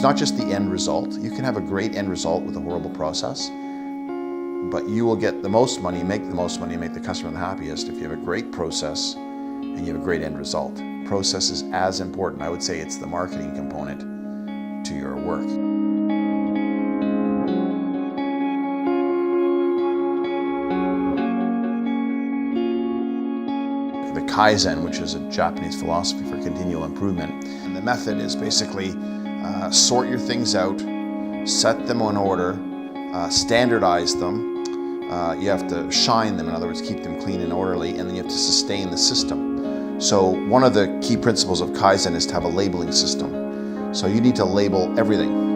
it's not just the end result. You can have a great end result with a horrible process, but you will get the most money, make the most money, make the customer the happiest if you have a great process and you have a great end result. Process is as important. I would say it's the marketing component to your work. The Kaizen, which is a Japanese philosophy for continual improvement. And the method is basically sort your things out, set them in order, standardize them. You have to shine them, in other words, keep them clean and orderly, and then you have to sustain the system. So one of the key principles of Kaizen is to have a labeling system. So you need to label everything.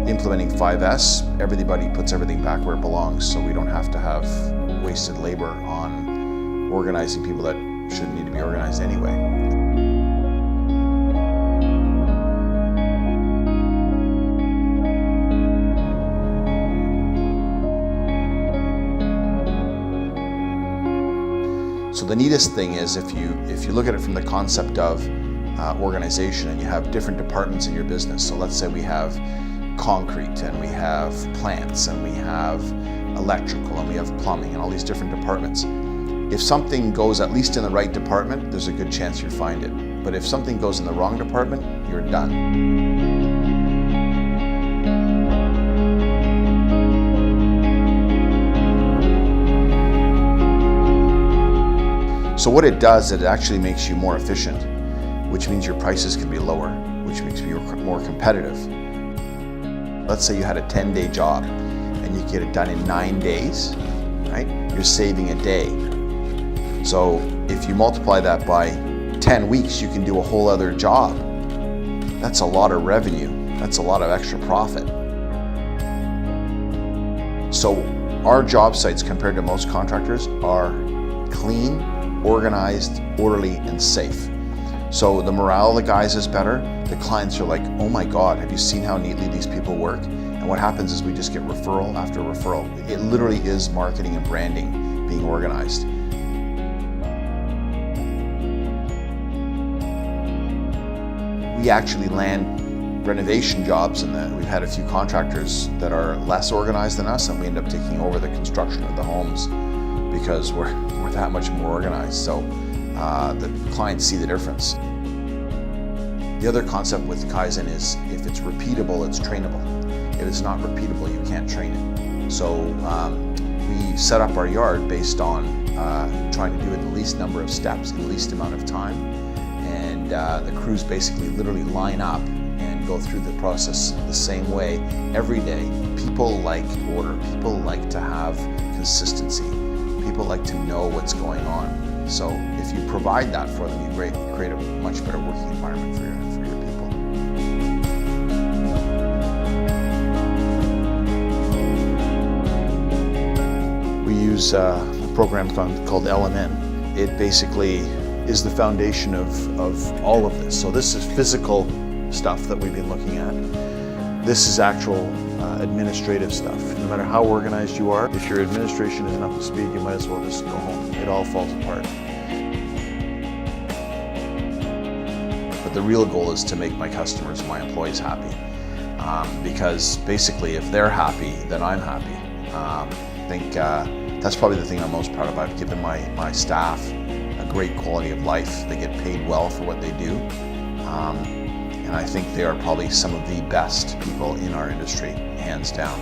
Implementing 5S, everybody puts everything back where it belongs, so we don't have to have wasted labor on organizing people that shouldn't need to be organized anyway. So the neatest thing is if you look at it from the concept of organization, and you have different departments in your business. So let's say we have concrete, and we have plants, and we have electrical, and we have plumbing, and all these different departments. If something goes at least in the right department, there's a good chance you'll find it. But if something goes in the wrong department, you're done. So what it does, it actually makes you more efficient, which means your prices can be lower, which makes you more competitive. Let's say you had a 10-day job and you get it done in 9 days, right? You're saving a day. So if you multiply that by 10 weeks, you can do a whole other job. That's a lot of revenue. That's a lot of extra profit. So our job sites, compared to most contractors, are clean, organized, orderly, and safe. So the morale of the guys is better. The clients are like, oh my God, have you seen how neatly these people work? And what happens is we just get referral after referral. It literally is marketing and branding being organized. We actually land renovation jobs, and we've had a few contractors that are less organized than us, and we end up taking over the construction of the homes because we're that much more organized. So the clients see the difference. The other concept with Kaizen is if it's repeatable, it's trainable. If it's not repeatable, you can't train it. So we set up our yard based on trying to do it in the least number of steps in the least amount of time. And the crews basically literally line up and go through the process the same way every day. People like order. People like to have consistency. People like to know what's going on. So if you provide that for them, you create a much better working environment for your people. We use a program called LMN. It basically is the foundation of all of this. So this is physical stuff that we've been looking at. This is actual administrative stuff. No matter how organized you are, if your administration isn't up to speed, you might as well just go home. It all falls apart. But the real goal is to make my customers, my employees happy. Because basically if they're happy, then I'm happy. I think that's probably the thing I'm most proud of. I've given my staff a great quality of life. They get paid well for what they do. And I think they are probably some of the best people in our industry, hands down.